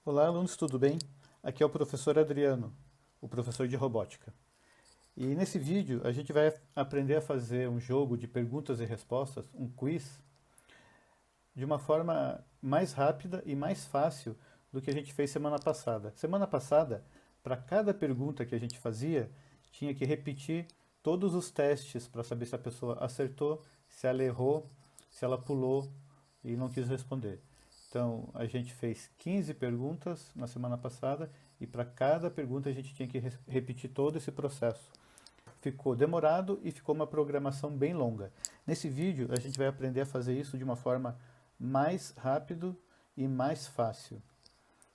Olá, alunos, tudo bem? Aqui é o professor Adriano, o professor de robótica. E nesse vídeo a gente vai aprender a fazer um jogo de perguntas e respostas, um quiz, de uma forma mais rápida e mais fácil do que a gente fez semana passada. Semana passada, para cada pergunta que a gente fazia, tinha que repetir todos os testes para saber se a pessoa acertou, se ela errou, se ela pulou e não quis responder. Então, a gente fez 15 perguntas na semana passada e para cada pergunta a gente tinha que repetir todo esse processo. Ficou demorado e ficou uma programação bem longa. Nesse vídeo, a gente vai aprender a fazer isso de uma forma mais rápido e mais fácil.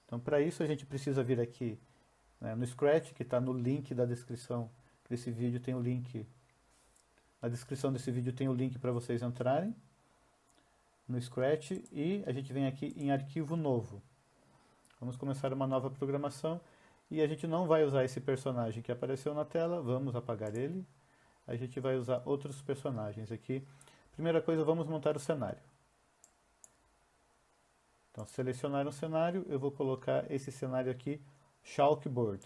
Então, para isso, a gente precisa vir aqui, né, no Scratch, que está no link da descrição desse vídeo, tem o link. Na descrição desse vídeo tem o link para vocês entrarem no Scratch e a gente vem aqui em arquivo novo. Vamos começar uma nova programação e a gente não vai usar esse personagem que apareceu na tela, vamos apagar ele. A gente vai usar outros personagens aqui. Primeira coisa, vamos montar o cenário. Então, selecionar um cenário, eu vou colocar esse cenário aqui, Chalkboard.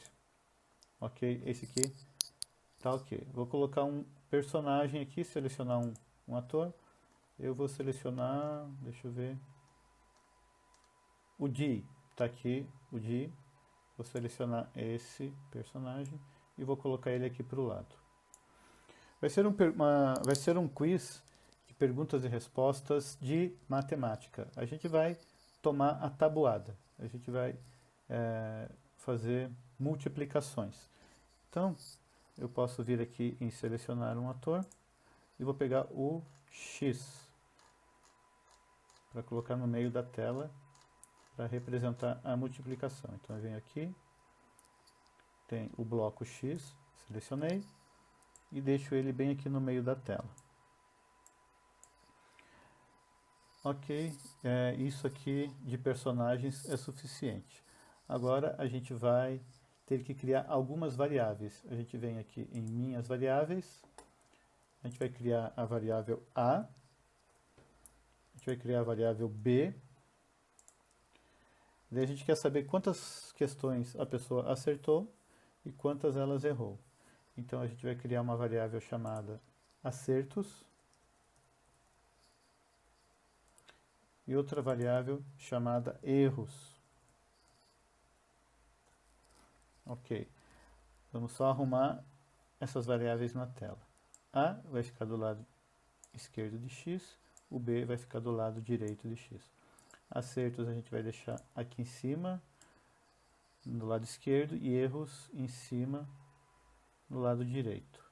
Ok, esse aqui tá ok. Vou colocar um personagem aqui, selecionar um ator. Eu vou selecionar, deixa eu ver, o Dee. Tá aqui o Dee. Vou selecionar esse personagem e vou colocar ele aqui para o lado. Vai ser um quiz de perguntas e respostas de matemática. A gente vai tomar a tabuada. A gente vai fazer multiplicações. Então, eu posso vir aqui em selecionar um ator e vou pegar o X para colocar no meio da tela para representar a multiplicação. Então eu venho aqui, tem o bloco X, selecionei e deixo ele bem aqui no meio da tela. Ok, isso aqui de personagens é suficiente. Agora a gente vai ter que criar algumas variáveis. A gente vem aqui em minhas variáveis, a gente vai criar a variável A, a gente vai criar a variável B, daí a gente quer saber quantas questões a pessoa acertou e quantas elas errou. Então a gente vai criar uma variável chamada acertos e outra variável chamada erros. Ok, vamos só arrumar essas variáveis na tela. A vai ficar do lado esquerdo de x, o B vai ficar do lado direito de x. Acertos a gente vai deixar aqui em cima, do lado esquerdo, e erros em cima, do lado direito.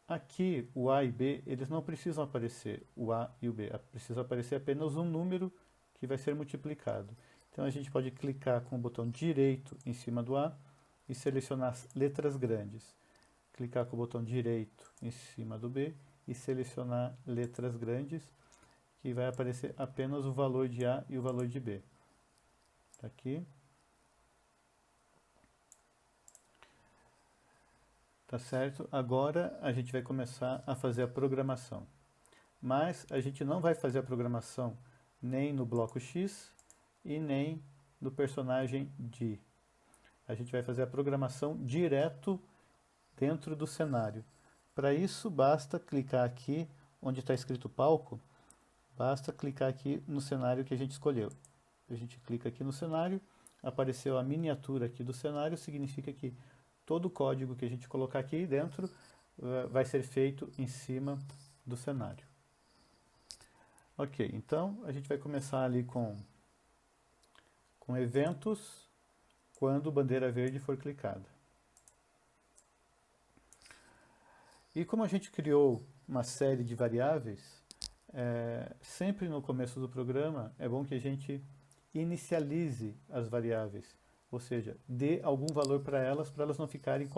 Aqui, o A e B, eles não precisam aparecer, o A e o B. Precisa aparecer apenas um número que vai ser multiplicado. Então, a gente pode clicar com o botão direito em cima do A e selecionar as letras grandes. Clicar com o botão direito em cima do B e selecionar letras grandes, que vai aparecer apenas o valor de A e o valor de B. Tá aqui. Tá certo? Agora a gente vai começar a fazer a programação. Mas a gente não vai fazer a programação nem no bloco X e nem no personagem D. A gente vai fazer a programação direto dentro do cenário. Para isso, basta clicar aqui onde está escrito palco, basta clicar aqui no cenário que a gente escolheu. A gente clica aqui no cenário, apareceu a miniatura aqui do cenário, significa que todo o código que a gente colocar aqui dentro vai ser feito em cima do cenário. Ok, então a gente vai começar ali com eventos quando bandeira verde for clicada. E como a gente criou uma série de variáveis, sempre no começo do programa é bom que a gente inicialize as variáveis, ou seja, dê algum valor para elas não ficarem com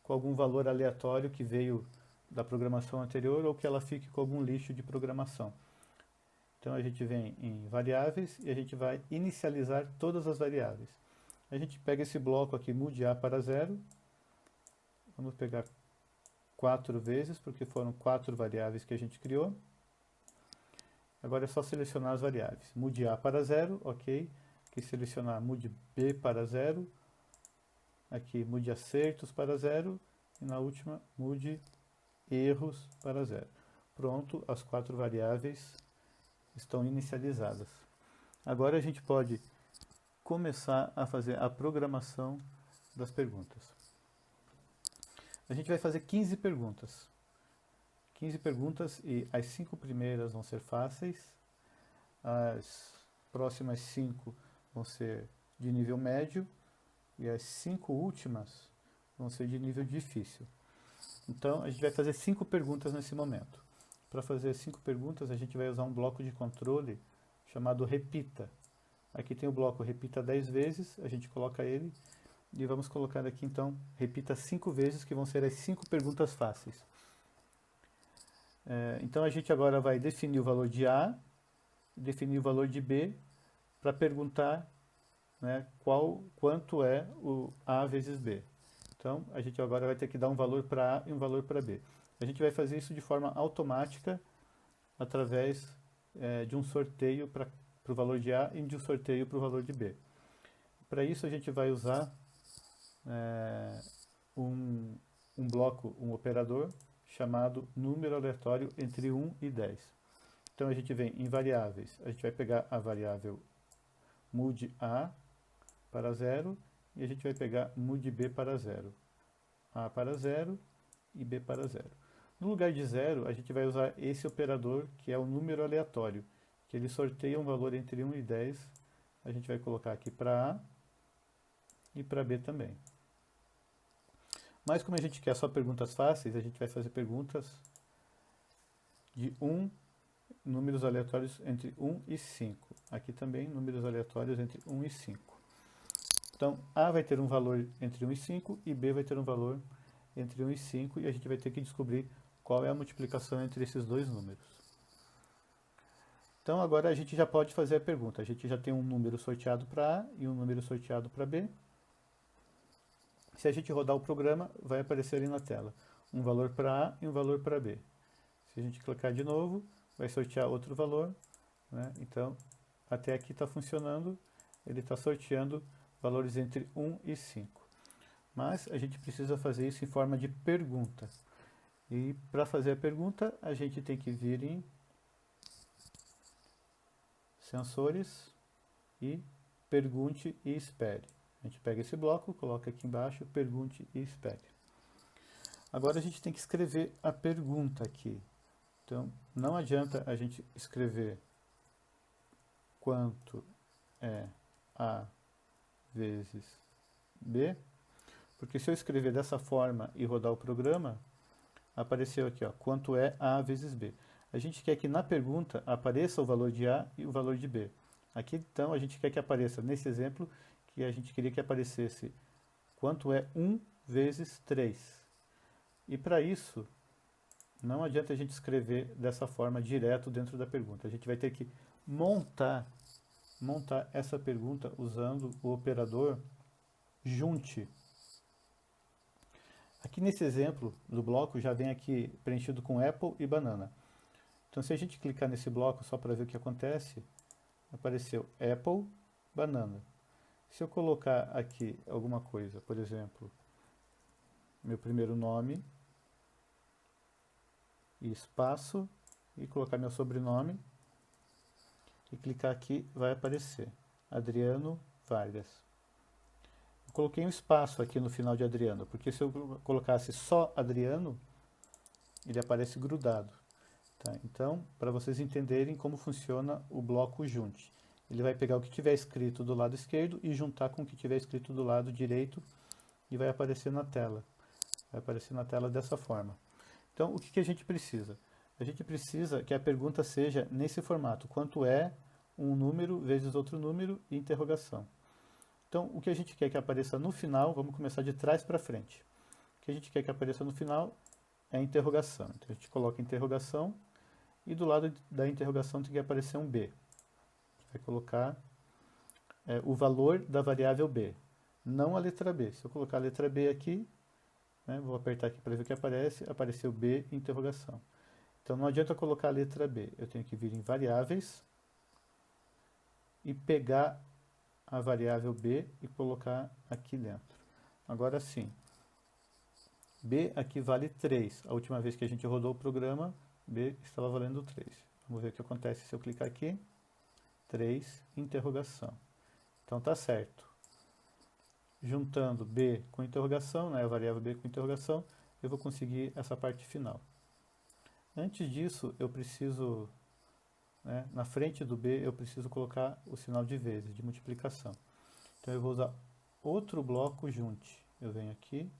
algum valor aleatório que veio da programação anterior ou que ela fique com algum lixo de programação. Então a gente vem em variáveis e a gente vai inicializar todas as variáveis. A gente pega esse bloco aqui, mude A para 0. Vamos pegar 4 vezes, porque foram 4 variáveis que a gente criou. Agora é só selecionar as variáveis. Mude A para 0, ok. Aqui selecionar mude B para 0. Aqui mude acertos para 0. E na última mude erros para 0. Pronto, as 4 variáveis estão inicializadas. Agora a gente pode começar a fazer a programação das perguntas. A gente vai fazer 15 perguntas. 15 perguntas e as 5 primeiras vão ser fáceis, as próximas 5 vão ser de nível médio e as 5 últimas vão ser de nível difícil. Então, a gente vai fazer 5 perguntas nesse momento. Para fazer 5 perguntas, a gente vai usar um bloco de controle chamado repita. Aqui tem o bloco repita 10 vezes, a gente coloca ele e vamos colocar aqui então, repita 5 vezes, que vão ser as 5 perguntas fáceis. Então a gente agora vai definir o valor de A, definir o valor de B, para perguntar, né, quanto é o A vezes B. Então a gente agora vai ter que dar um valor para A e um valor para B. A gente vai fazer isso de forma automática, através de um sorteio para o valor de A e de um sorteio para o valor de B. Para isso a gente vai usar um bloco, um operador, chamado número aleatório entre 1 e 10. Então a gente vem em variáveis, a gente vai pegar a variável mude A para 0 e a gente vai pegar mude B para 0. A para 0 e B para 0. No lugar de 0, a gente vai usar esse operador, que é o número aleatório, que ele sorteia um valor entre 1 e 10. A gente vai colocar aqui para A e para B também. Mas como a gente quer só perguntas fáceis, a gente vai fazer perguntas de números aleatórios entre 1 e 5. Aqui também números aleatórios entre 1 e 5. Então, A vai ter um valor entre 1 e 5 e B vai ter um valor entre 1 e 5 e a gente vai ter que descobrir qual é a multiplicação entre esses dois números. Então, agora a gente já pode fazer a pergunta. A gente já tem um número sorteado para A e um número sorteado para B. Se a gente rodar o programa, vai aparecer ali na tela um valor para A e um valor para B. Se a gente clicar de novo, vai sortear outro valor, né? Então, até aqui está funcionando, ele está sorteando valores entre 1 e 5. Mas a gente precisa fazer isso em forma de pergunta. E para fazer a pergunta, a gente tem que vir em sensores e pergunte e espere. A gente pega esse bloco, coloca aqui embaixo, pergunte e espere. Agora a gente tem que escrever a pergunta aqui. Então, não adianta a gente escrever quanto é A vezes B, porque se eu escrever dessa forma e rodar o programa, apareceu aqui, ó, quanto é A vezes B. A gente quer que na pergunta apareça o valor de A e o valor de B. Aqui, então, a gente quer que apareça, nesse exemplo, que a gente queria que aparecesse quanto é 1 vezes 3. E para isso, não adianta a gente escrever dessa forma direto dentro da pergunta. A gente vai ter que montar essa pergunta usando o operador junte. Aqui nesse exemplo do bloco já vem aqui preenchido com Apple e banana. Então se a gente clicar nesse bloco só para ver o que acontece, apareceu Apple, banana. Se eu colocar aqui alguma coisa, por exemplo, meu primeiro nome, e espaço, e colocar meu sobrenome, e clicar aqui, vai aparecer Adriano Vargas. Eu coloquei um espaço aqui no final de Adriano, porque se eu colocasse só Adriano, ele aparece grudado. Tá? Então, para vocês entenderem como funciona o bloco junte. Ele vai pegar o que tiver escrito do lado esquerdo e juntar com o que tiver escrito do lado direito e vai aparecer na tela. Vai aparecer na tela dessa forma. Então, o que a gente precisa? A gente precisa que a pergunta seja nesse formato. Quanto é um número vezes outro número e interrogação. Então, o que a gente quer que apareça no final, vamos começar de trás para frente. O que a gente quer que apareça no final é a interrogação. Então, a gente coloca interrogação e do lado da interrogação tem que aparecer um B. Vai colocar o valor da variável B, não a letra B. Se eu colocar a letra B aqui, né, vou apertar aqui para ver o que aparece, apareceu B interrogação. Então não adianta colocar a letra B, eu tenho que vir em variáveis e pegar a variável B e colocar aqui dentro. Agora sim, B aqui vale 3. A última vez que a gente rodou o programa, B estava valendo 3. Vamos ver o que acontece se eu clicar aqui. 3, interrogação. Então tá certo. Juntando B com interrogação, né, a variável B com interrogação, eu vou conseguir essa parte final. Antes disso, eu preciso, né, na frente do B, eu preciso colocar o sinal de vezes, de multiplicação. Então eu vou usar outro bloco junte. Eu venho aqui,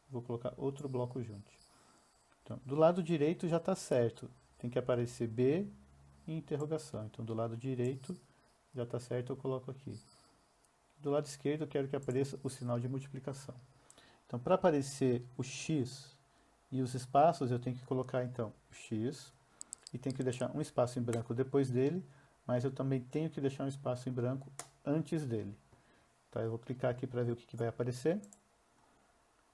vou colocar outro bloco junte. Então, do lado direito já está certo. Tem que aparecer B e interrogação. Então, do lado direito já está certo, eu coloco aqui. Do lado esquerdo, eu quero que apareça o sinal de multiplicação. Então, para aparecer o X e os espaços, eu tenho que colocar, então, o X e tenho que deixar um espaço em branco depois dele, mas eu também tenho que deixar um espaço em branco antes dele. Então, eu vou clicar aqui para ver o que vai aparecer.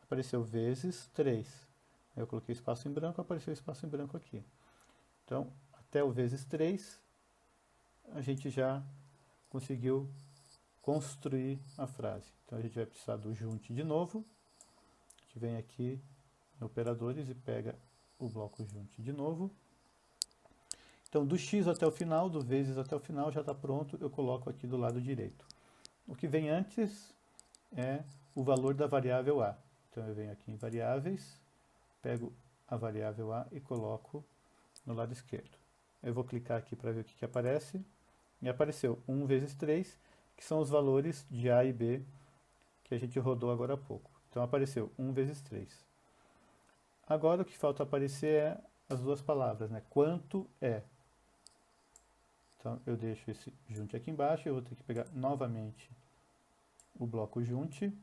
Apareceu vezes 3. Eu coloquei espaço em branco, apareceu espaço em branco aqui. Então, até o vezes 3, a gente já conseguiu construir a frase. Então, a gente vai precisar do junte de novo. A gente vem aqui em operadores e pega o bloco junte de novo. Então, do x até o final, do vezes até o final, já está pronto, eu coloco aqui do lado direito. O que vem antes é o valor da variável a. Então, eu venho aqui em variáveis, pego a variável a e coloco no lado esquerdo. Eu vou clicar aqui para ver o que aparece. E apareceu 1 vezes 3, que são os valores de a e b que a gente rodou agora há pouco. Então, apareceu 1 vezes 3. Agora, o que falta aparecer é as duas palavras, né? Quanto é. Então, eu deixo esse junte aqui embaixo, eu vou ter que pegar novamente o bloco junte.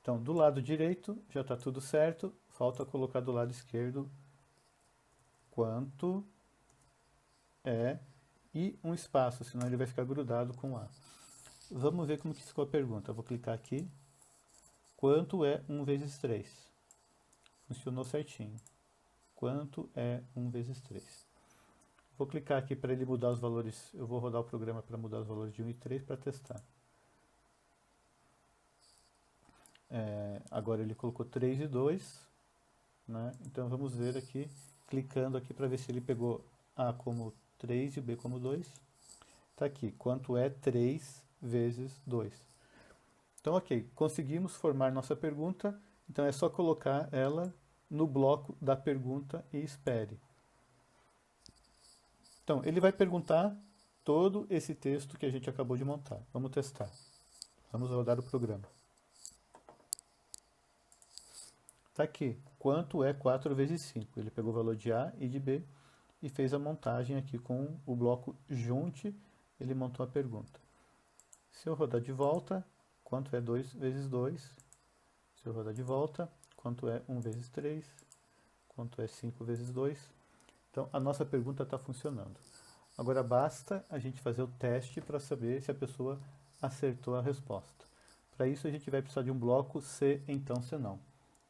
Então, do lado direito já está tudo certo, falta colocar do lado esquerdo quanto é e um espaço, senão ele vai ficar grudado com A. Vamos ver como que ficou a pergunta. Eu vou clicar aqui. Quanto é 1 vezes 3? Funcionou certinho. Quanto é 1 vezes 3? Vou clicar aqui para ele mudar os valores. Eu vou rodar o programa para mudar os valores de 1 e 3 para testar. Agora ele colocou 3 e 2. Né? Então vamos ver aqui, clicando aqui para ver se ele pegou A como 3 e B como 2. Está aqui, quanto é 3 vezes 2? Então, ok, conseguimos formar nossa pergunta, então é só colocar ela no bloco da pergunta e espere. Então, ele vai perguntar todo esse texto que a gente acabou de montar. Vamos testar. Vamos rodar o programa. Está aqui, quanto é 4 vezes 5? Ele pegou o valor de A e de B e fez a montagem aqui com o bloco junte, ele montou a pergunta. Se eu rodar de volta, quanto é 2 vezes 2? Se eu rodar de volta, quanto é 1 vezes 3? Quanto é 5 vezes 2? Então, a nossa pergunta está funcionando. Agora, basta a gente fazer o teste para saber se a pessoa acertou a resposta. Para isso, a gente vai precisar de um bloco se, então, se não.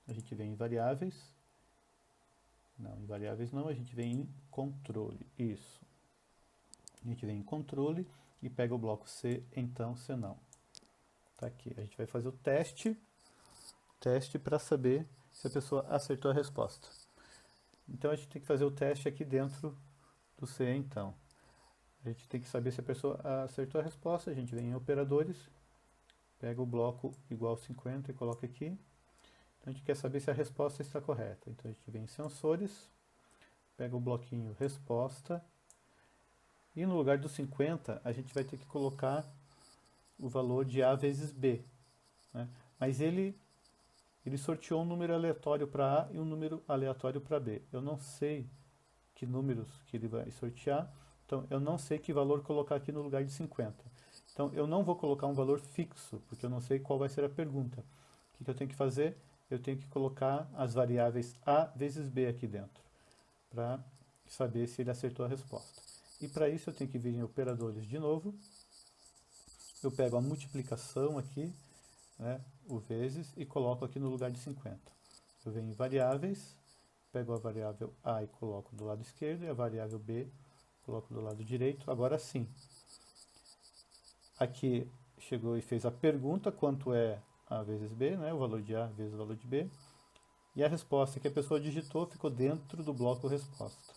A gente vem em variáveis. Não, em variáveis não, a gente vem em controle. Isso. A gente vem em controle e pega o bloco se, então, se não. Tá aqui. A gente vai fazer o teste para saber se a pessoa acertou a resposta. Então, a gente tem que fazer o teste aqui dentro do se, então. A gente tem que saber se a pessoa acertou a resposta. A gente vem em operadores, pega o bloco igual 50 e coloca aqui. Então, a gente quer saber se a resposta está correta. Então, a gente vem em sensores, pega o bloquinho resposta, e no lugar do 50, a gente vai ter que colocar o valor de A vezes B. Né? Mas ele sorteou um número aleatório para A e um número aleatório para B. Eu não sei que números que ele vai sortear, então eu não sei que valor colocar aqui no lugar de 50. Então, eu não vou colocar um valor fixo, porque eu não sei qual vai ser a pergunta. O que eu tenho que fazer? Eu tenho que colocar as variáveis A vezes B aqui dentro, para saber se ele acertou a resposta. E para isso eu tenho que vir em operadores de novo. Eu pego a multiplicação aqui, né, o vezes, e coloco aqui no lugar de 50. Eu venho em variáveis, pego a variável A e coloco do lado esquerdo, e a variável B coloco do lado direito. Agora sim, aqui chegou e fez a pergunta, quanto é A vezes B, né? O valor de A vezes o valor de B. E a resposta que a pessoa digitou ficou dentro do bloco resposta.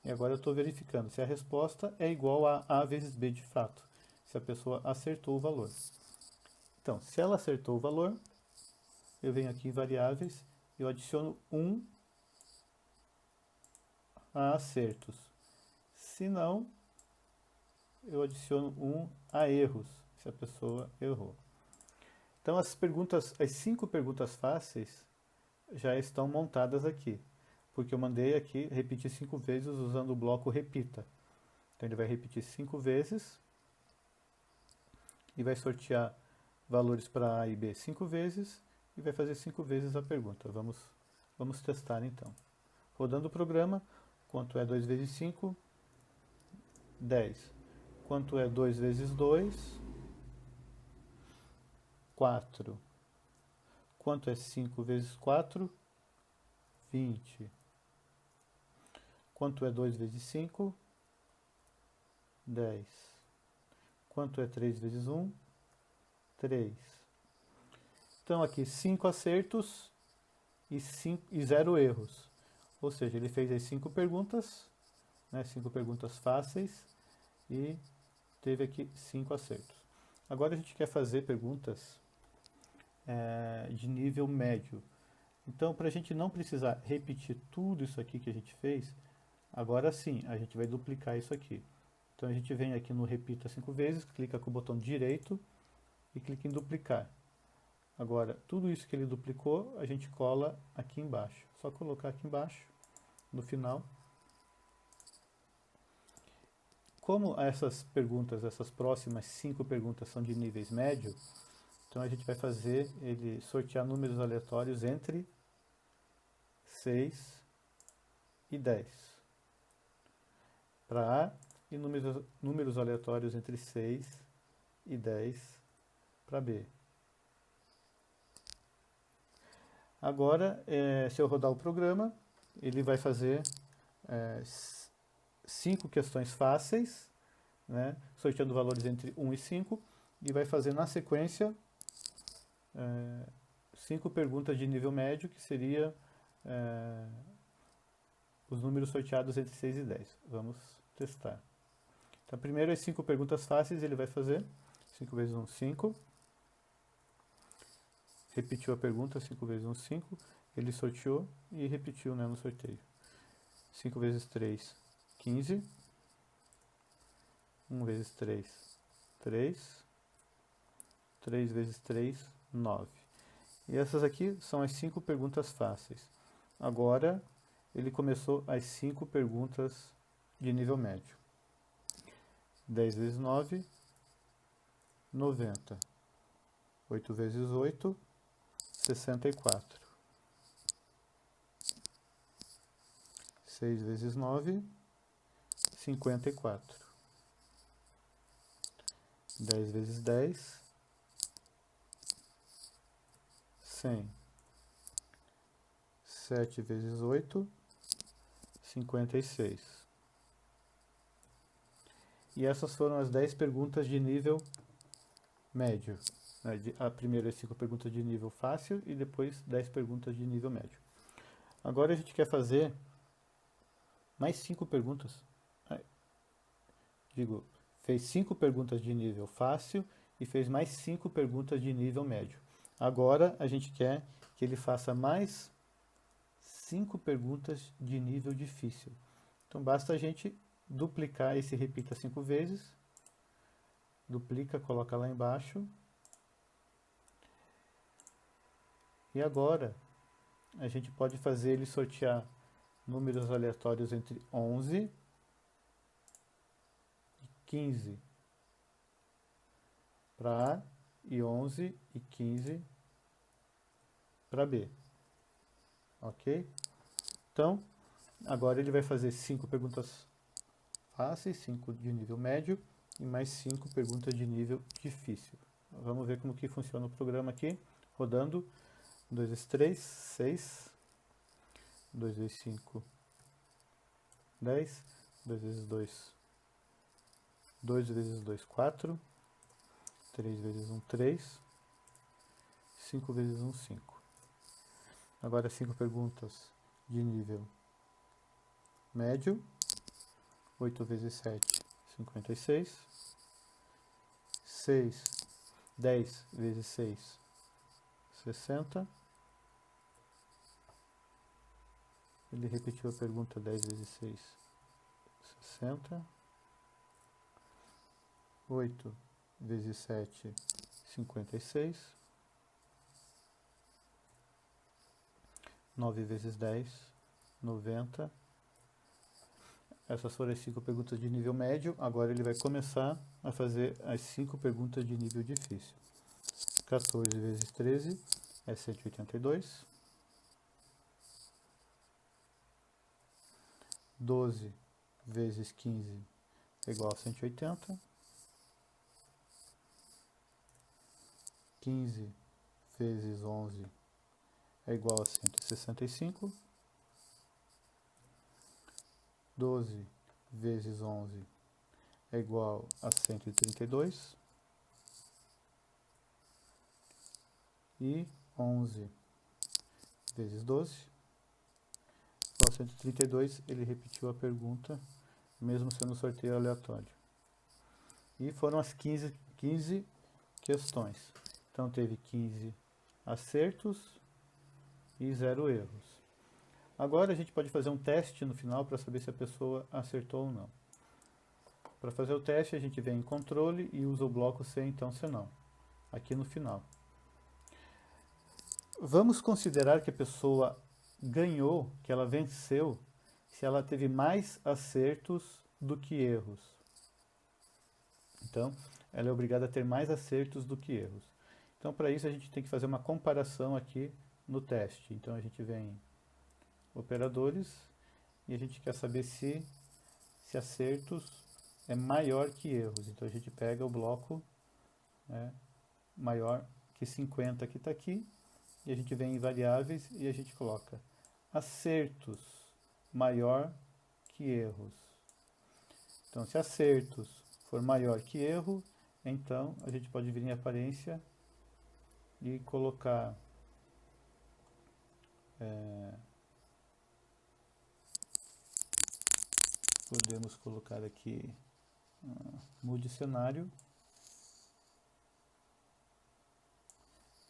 E agora eu estou verificando se a resposta é igual a A vezes B de fato, se a pessoa acertou o valor. Então, se ela acertou o valor, eu venho aqui em variáveis, eu adiciono 1 a acertos. Se não, eu adiciono 1 a erros, se a pessoa errou. Então as 5 perguntas fáceis já estão montadas aqui, porque eu mandei aqui repetir 5 vezes usando o bloco repita. Então ele vai repetir 5 vezes e vai sortear valores para A e B 5 vezes e vai fazer 5 vezes a pergunta. Vamos testar então. Rodando o programa, quanto é 2 vezes 5? 10. Quanto é 2 vezes 2? 4. Quanto é 5 vezes 4? 20. Quanto é 2 vezes 5? 10. Quanto é 3 vezes 1? 3. Então aqui 5 acertos e 0 erros. Ou seja, ele fez as 5 perguntas, né, 5 perguntas fáceis e teve aqui 5 acertos. Agora a gente quer fazer perguntas de nível médio. Então, para a gente não precisar repetir tudo isso aqui que a gente fez, agora sim, a gente vai duplicar isso aqui. Então a gente vem aqui no repita 5 vezes, clica com o botão direito e clica em duplicar. Agora, tudo isso que ele duplicou, a gente cola aqui embaixo. Só colocar aqui embaixo, no final. Como essas perguntas, essas próximas 5 perguntas são de níveis médio, então a gente vai fazer ele sortear números aleatórios entre 6 e 10 para A e números aleatórios entre 6 e 10 para B. Agora, se eu rodar o programa, ele vai fazer 5 questões fáceis, né, sorteando valores entre 1 e 5, e vai fazer na sequência 5 perguntas de nível médio, que seria os números sorteados entre 6 e 10. Vamos testar. Então, primeiro as 5 perguntas fáceis ele vai fazer. 5 vezes 1, 5. Repetiu a pergunta, 5 vezes 1, 5. Ele sorteou e repetiu, né, no sorteio. 5 vezes 3, 15. 1 vezes 3, 3. 3 vezes 3, 9. E essas aqui são as 5 perguntas fáceis. Agora, ele começou as 5 perguntas de nível médio. 10 vezes 9, 90. 8 vezes 8, 64. 6 vezes 9, 54. 10 vezes 10, 100. 7 vezes 8, 56. E essas foram as 10 perguntas de nível médio. A primeira é 5 perguntas de nível fácil e depois 10 perguntas de nível médio. Agora a gente quer fazer mais 5 perguntas. Fez 5 perguntas de nível fácil e fez mais 5 perguntas de nível médio. Agora a gente quer que ele faça mais 5 perguntas de nível difícil. Então basta a gente duplicar esse repita 5 vezes. Duplica, coloca lá embaixo. E agora a gente pode fazer ele sortear números aleatórios entre 11 e 15 para A e 11 e 15 para B. Ok? Então, agora ele vai fazer 5 perguntas fáceis, 5 de nível médio e mais 5 perguntas de nível difícil. Vamos ver como que funciona o programa aqui. Rodando. 2 vezes 3, 6. 2 vezes 5, 10. 2 vezes 2, 2 vezes 2, 4. 3 vezes 1, 3. 5 vezes 1, 5. Agora 5 perguntas de nível médio. 8 vezes 7, 56. 10 vezes 6, 60. Ele repetiu a pergunta 10 vezes 6, 60. 8 vezes 7, 56. 9 vezes 10, 90. Essas foram as 5 perguntas de nível médio. Agora ele vai começar a fazer as 5 perguntas de nível difícil. 14 vezes 13 é 182. 12 vezes 15 é igual a 180. 15 vezes 11 é igual a 165. 12 vezes 11 é igual a 132. E 11 vezes 12 igual a 132. Ele repetiu a pergunta, mesmo sendo sorteio aleatório. E foram as 15 questões. Então teve 15 acertos e 0 erros. Agora a gente pode fazer um teste no final para saber se a pessoa acertou ou não. Para fazer o teste, a gente vem em controle e usa o bloco se então, se não, aqui no final. Vamos considerar que a pessoa ganhou, que ela venceu, se ela teve mais acertos do que erros. Então, ela é obrigada a ter mais acertos do que erros. Então, para isso, a gente tem que fazer uma comparação aqui no teste. Então, a gente vem em operadores e a gente quer saber se acertos é maior que erros. Então, a gente pega o bloco, né, maior que 50 que está aqui, e a gente vem em variáveis e a gente coloca acertos maior que erros. Então, se acertos for maior que erro, então a gente pode vir em aparência e colocar podemos colocar aqui mude cenário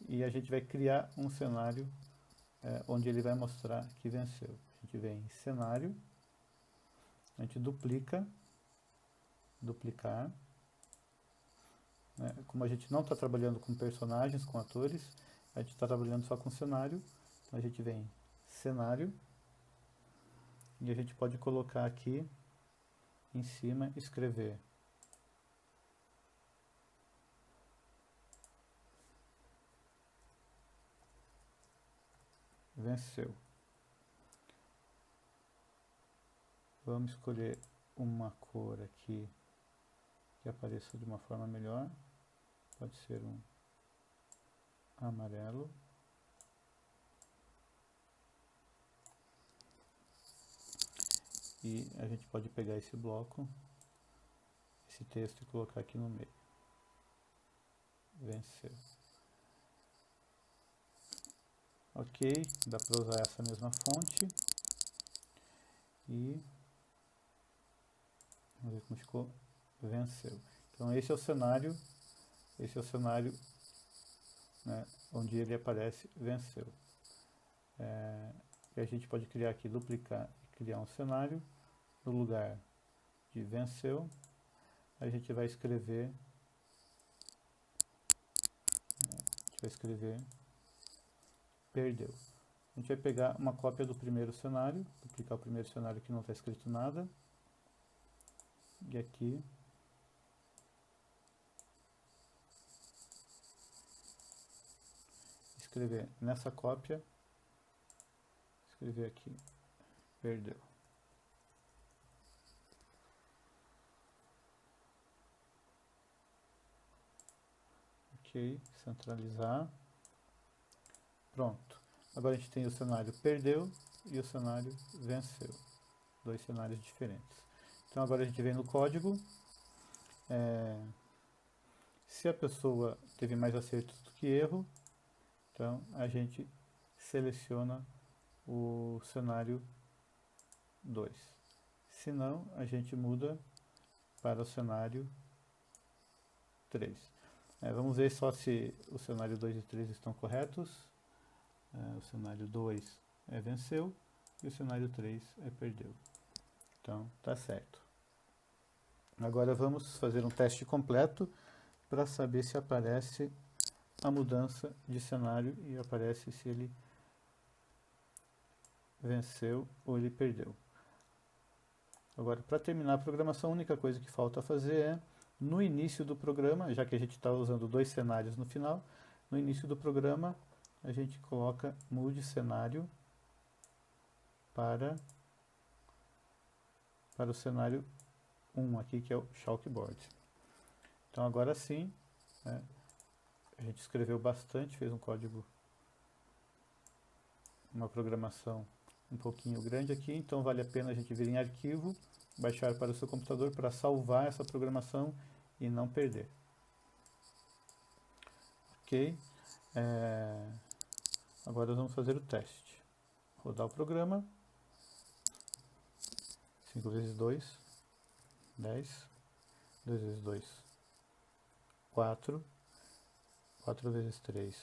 e a gente vai criar um cenário onde ele vai mostrar que venceu. A gente vem em cenário, a gente duplicar, né? Como a gente não está trabalhando com personagens, com atores, a gente está trabalhando só com cenário, então a gente vem em cenário e a gente pode colocar aqui em cima, escrever venceu. Vamos escolher uma cor aqui que apareça de uma forma melhor. Pode ser um amarelo. E a gente pode pegar esse bloco, esse texto e colocar aqui no meio. Venceu. Ok, dá para usar essa mesma fonte. E vamos ver como ficou. Venceu. Então esse é o cenário, né, onde ele aparece venceu. E a gente pode criar aqui, duplicar e criar um cenário. No lugar de venceu, a gente vai escrever, perdeu. A gente vai pegar uma cópia do primeiro cenário, duplicar o primeiro cenário que não está escrito nada, e aqui escrever nessa cópia, escrever aqui, perdeu. Ok, centralizar. Pronto. Agora a gente tem o cenário perdeu e o cenário venceu. Dois cenários diferentes. Então agora a gente vem no código. Se a pessoa teve mais acertos do que erro, então a gente seleciona o cenário 2. Se não, a gente muda para o cenário 3. Vamos ver só se o cenário 2 e 3 estão corretos. O cenário 2 venceu e o cenário 3 perdeu. Então, tá certo. Agora vamos fazer um teste completo para saber se aparece a mudança de cenário e aparece se ele venceu ou ele perdeu. Agora, para terminar a programação, a única coisa que falta fazer é, no início do programa, já que a gente está usando dois cenários no final, no início do programa a gente coloca mude cenário para o cenário 1 aqui, que é o chalkboard. Então agora sim, a gente escreveu bastante, fez um código, uma programação um pouquinho grande aqui, então vale a pena a gente vir em arquivo, baixar para o seu computador para salvar essa programação e não perder. Ok? Agora vamos fazer o teste. Rodar o programa. 5 vezes 2, 10. 2 vezes 2, 4. 4 vezes 3,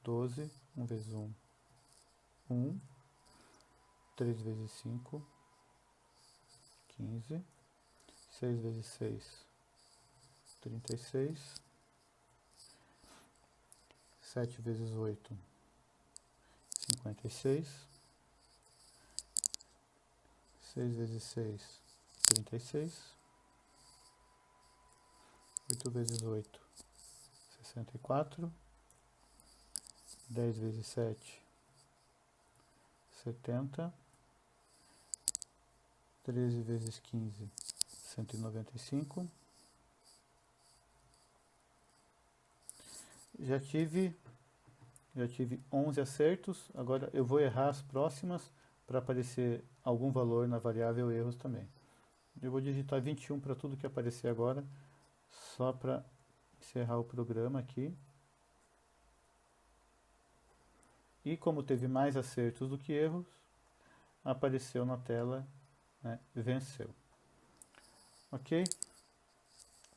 12. 1 vezes 1, 1. 3 vezes 5, 15. 6 vezes 6, 36. 7 vezes 8, 56. 6 vezes 6, 36. 8 vezes 8, 64. 10 vezes 7, 70. 13 vezes 15, 195. Já tive 11 acertos, agora eu vou errar as próximas para aparecer algum valor na variável erros também. Eu vou digitar 21 para tudo que aparecer agora, só para encerrar o programa aqui. E como teve mais acertos do que erros, apareceu na tela, venceu. Ok?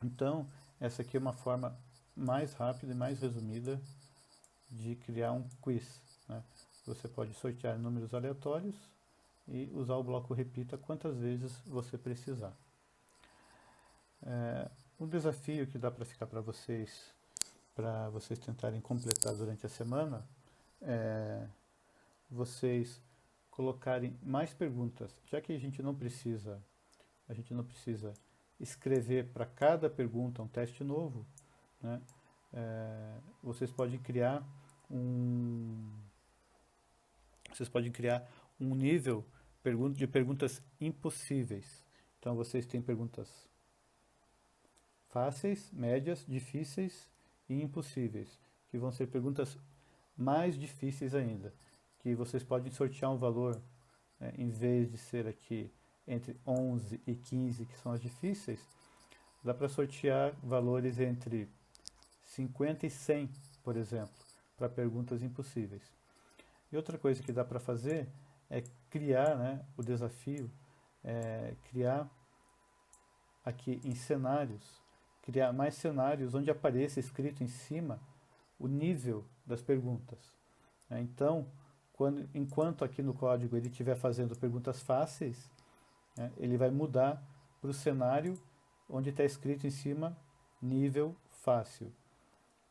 Então, essa aqui é uma forma mais rápida e mais resumida de criar um quiz. Você pode sortear números aleatórios e usar o bloco repita quantas vezes você precisar. Um desafio que dá para ficar para vocês tentarem completar durante a semana, é vocês colocarem mais perguntas, já que a gente não precisa escrever para cada pergunta um teste novo, vocês podem criar um nível de perguntas impossíveis. Então vocês têm perguntas fáceis, médias, difíceis e impossíveis, que vão ser perguntas mais difíceis ainda, que vocês podem sortear um valor, em vez de ser aqui entre 11 e 15, que são as difíceis, dá para sortear valores entre 50 e 100, por exemplo, para perguntas impossíveis. E outra coisa que dá para fazer é criar, o desafio, criar aqui em cenários, criar mais cenários onde apareça escrito em cima o nível das perguntas. Então, enquanto aqui no código ele estiver fazendo perguntas fáceis, ele vai mudar para o cenário onde está escrito em cima nível fácil.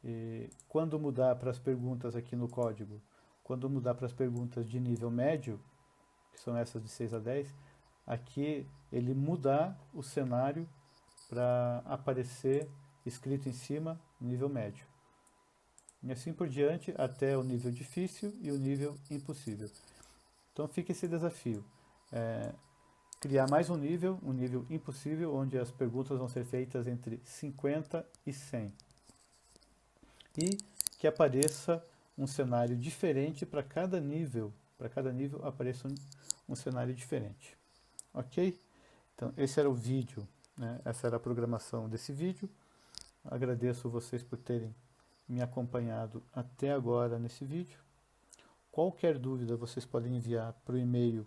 E quando mudar para as perguntas aqui no código, quando mudar para as perguntas de nível médio, que são essas de 6 a 10, aqui ele mudar o cenário para aparecer escrito em cima nível médio. E assim por diante até o nível difícil e o nível impossível. Então fica esse desafio. Criar mais um nível impossível, onde as perguntas vão ser feitas entre 50 e 100. E que apareça um cenário diferente para cada nível Para cada nível apareça um cenário diferente. Ok? Então, esse era o vídeo, né? Essa era a programação desse vídeo. Agradeço vocês por terem me acompanhado até agora nesse vídeo. Qualquer dúvida vocês podem enviar para o e-mail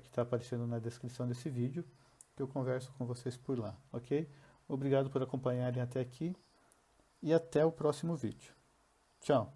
que está aparecendo na descrição desse vídeo, que eu converso com vocês por lá, ok? Obrigado por acompanharem até aqui e até o próximo vídeo. Tchau!